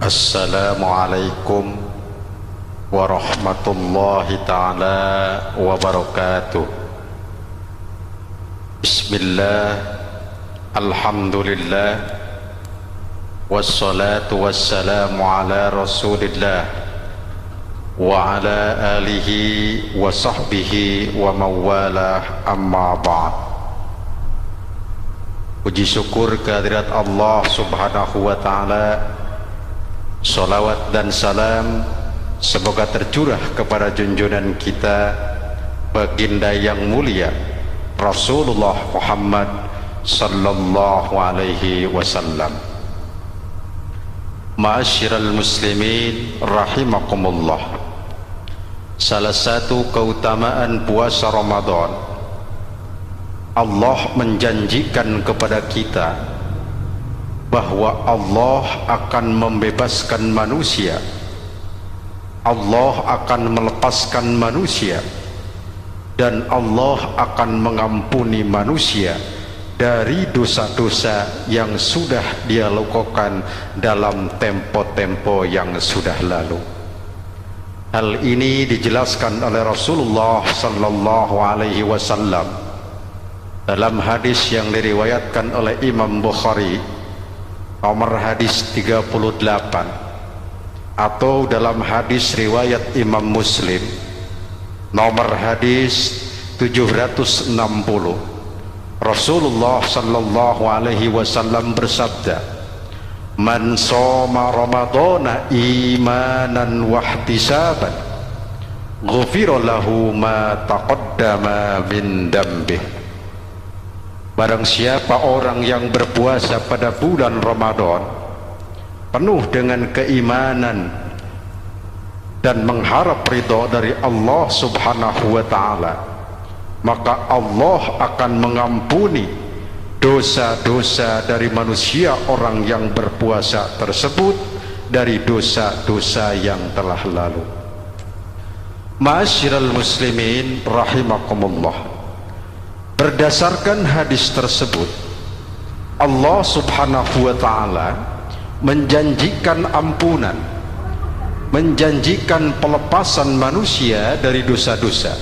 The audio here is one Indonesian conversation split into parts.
Assalamualaikum warahmatullahi ta'ala wabarakatuh. Bismillah, alhamdulillah, wassalatu wassalamu ala rasulillah wa ala alihi wa sahbihi wa mawalah, amma ba'd. Puji syukur kehadirat Allah subhanahu wa ta'ala, salawat dan salam semoga tercurah kepada junjungan kita baginda yang mulia Rasulullah Muhammad sallallahu alaihi wasallam. Ma'asyiral muslimin rahimakumullah. Salah satu keutamaan puasa Ramadan, Allah menjanjikan kepada kita bahwa Allah akan membebaskan manusia, Allah akan melepaskan manusia, dan Allah akan mengampuni manusia dari dosa-dosa yang sudah dia lakukan dalam tempo-tempo yang sudah lalu. Hal ini dijelaskan oleh Rasulullah sallallahu alaihi wasallam dalam hadis yang diriwayatkan oleh Imam Bukhari nomor hadis 38, atau dalam hadis riwayat Imam Muslim nomor hadis 760. Rasulullah sallallahu alaihi wasallam bersabda, "Man shoma ramadhana imanan wa ihtisaban, ghufira lahu ma taqaddama min dambih." Barang siapa orang yang berpuasa pada bulan Ramadan penuh dengan keimanan dan mengharap ridha dari Allah subhanahu wa ta'ala, maka Allah akan mengampuni dosa-dosa dari manusia orang yang berpuasa tersebut dari dosa-dosa yang telah lalu. Ma'asyiral muslimin rahimakumullah. Berdasarkan hadis tersebut, Allah subhanahu wa ta'ala menjanjikan ampunan, menjanjikan pelepasan manusia dari dosa-dosa,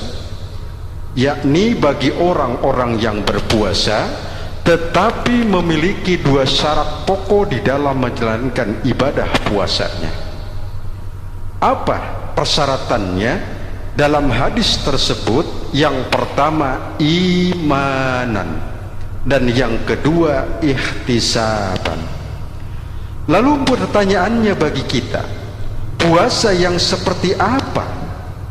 yakni bagi orang-orang yang berpuasa tetapi memiliki dua syarat pokok di dalam menjalankan ibadah puasanya. Apa persyaratannya? Dalam hadis tersebut, yang pertama imanan dan yang kedua ihtisaban. Lalu pertanyaannya bagi kita, puasa yang seperti apa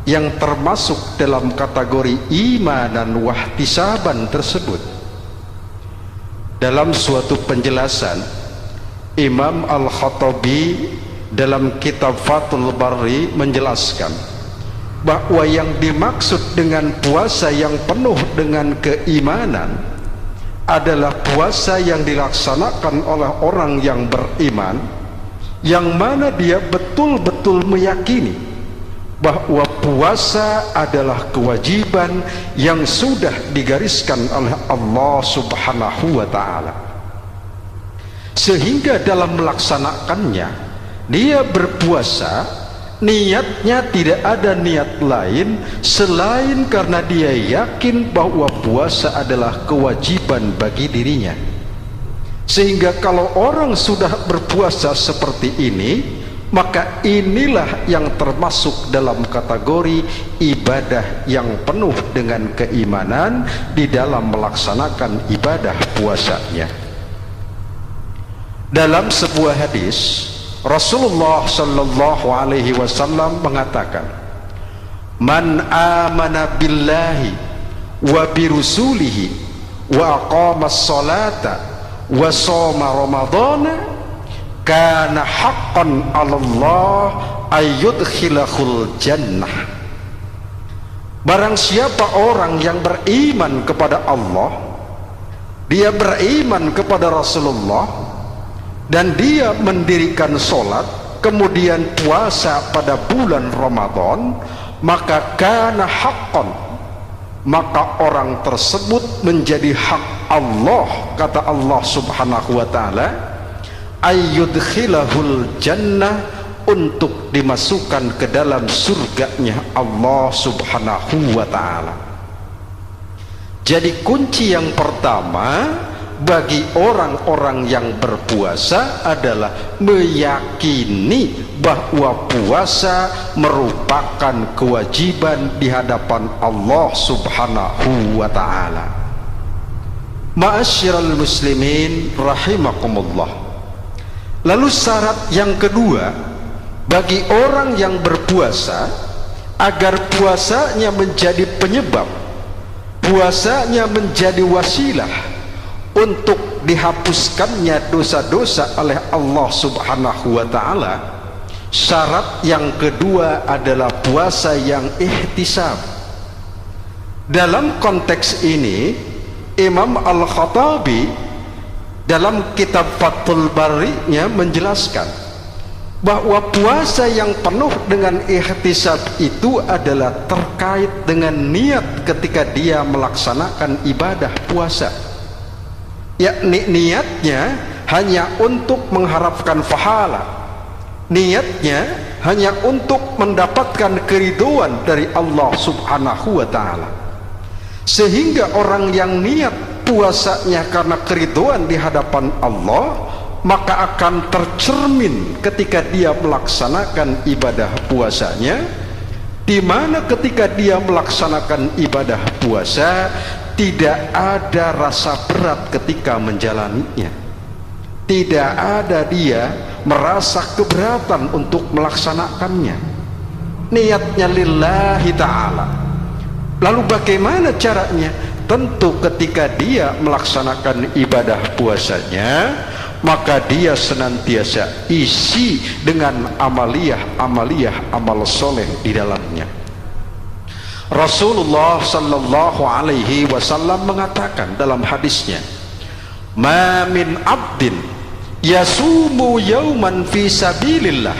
yang termasuk dalam kategori imanan wa ihtisaban tersebut? Dalam suatu penjelasan, Imam Al-Khattabi dalam kitab Fathul Bari menjelaskan bahwa yang dimaksud dengan puasa yang penuh dengan keimanan adalah puasa yang dilaksanakan oleh orang yang beriman, yang mana dia betul-betul meyakini bahwa puasa adalah kewajiban yang sudah digariskan oleh Allah subhanahu wa ta'ala, sehingga dalam melaksanakannya dia berpuasa niatnya tidak ada niat lain selain karena dia yakin bahwa puasa adalah kewajiban bagi dirinya. Sehingga kalau orang sudah berpuasa seperti ini, maka inilah yang termasuk dalam kategori ibadah yang penuh dengan keimanan di dalam melaksanakan ibadah puasanya. Dalam sebuah hadis, Rasulullah sallallahu alaihi wasallam mengatakan, "Man amana billahi wa bi rusulihi wa aqama as-salata wa shoma ramadhana kana haqqan 'ala Allah ayyudkhilahul jannah." Barang siapa orang yang beriman kepada Allah, dia beriman kepada Rasulullah, dan dia mendirikan sholat kemudian puasa pada bulan Ramadan, maka kana haqqan, maka orang tersebut menjadi hak Allah, kata Allah subhanahu wa ta'ala, ayyudkhilahul jannah, untuk dimasukkan ke dalam surganya Allah subhanahu wa ta'ala. Jadi kunci yang pertama bagi orang-orang yang berpuasa adalah meyakini bahwa puasa merupakan kewajiban di hadapan Allah subhanahu wa ta'ala. Ma'asyiral muslimin rahimakumullah. Lalu syarat yang kedua bagi orang yang berpuasa, agar puasanya menjadi penyebab, puasanya menjadi wasilah untuk dihapuskannya dosa-dosa oleh Allah subhanahu wa ta'ala, syarat yang kedua adalah puasa yang ihtisab. Dalam konteks ini Imam Al-Khattabi dalam kitab Fathul Bari-nya menjelaskan bahwa puasa yang penuh dengan ihtisab itu adalah terkait dengan niat ketika dia melaksanakan ibadah puasa, yakni niatnya hanya untuk mengharapkan pahala, niatnya hanya untuk mendapatkan keridhaan dari Allah subhanahu wa ta'ala. Sehingga orang yang niat puasanya karena keridhaan di hadapan Allah, maka akan tercermin ketika dia melaksanakan ibadah puasanya, di mana ketika dia melaksanakan ibadah puasa tidak ada rasa berat ketika menjalaninya, tidak ada dia merasa keberatan untuk melaksanakannya, niatnya lillahi ta'ala. Lalu bagaimana caranya? Tentu ketika dia melaksanakan ibadah puasanya, maka dia senantiasa isi dengan amaliyah amal soleh di dalamnya. Rasulullah sallallahu alaihi wasallam mengatakan dalam hadisnya, ma min abdin yasumu yauman fi sabilillah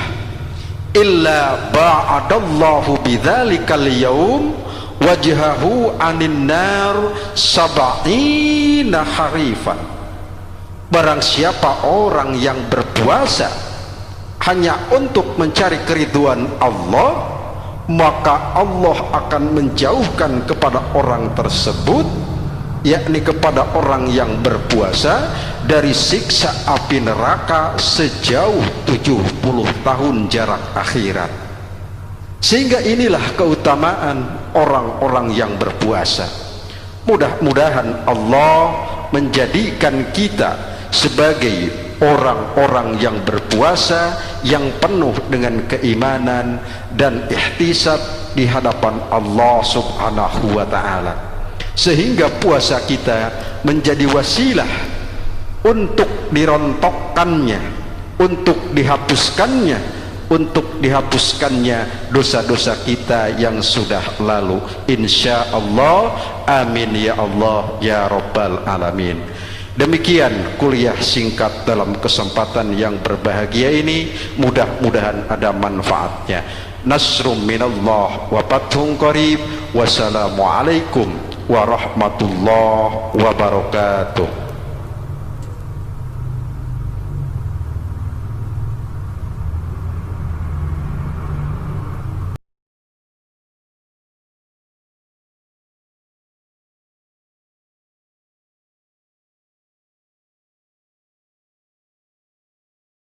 illa ba'adallahu bidzalikal yaum wajhahu anin nar sab'ina harifan. Barang siapa orang yang berpuasa hanya untuk mencari keridhaan Allah, maka Allah akan menjauhkan kepada orang tersebut, yakni kepada orang yang berpuasa, dari siksa api neraka sejauh 70 tahun jarak akhirat. Sehingga inilah keutamaan orang-orang yang berpuasa. Mudah-mudahan Allah menjadikan kita sebagai orang-orang yang berpuasa yang penuh dengan keimanan dan ihtisab di hadapan Allah subhanahu wa ta'ala, sehingga puasa kita menjadi wasilah untuk dirontokkannya, untuk dihapuskannya dosa-dosa kita yang sudah lalu, insya Allah. Amin ya Allah ya Rabbal Alamin. Demikian kuliah singkat dalam kesempatan yang berbahagia ini, mudah-mudahan ada manfaatnya. Nasrum minallah wa fathun qarib. Wassalamualaikum warahmatullahi wabarakatuh.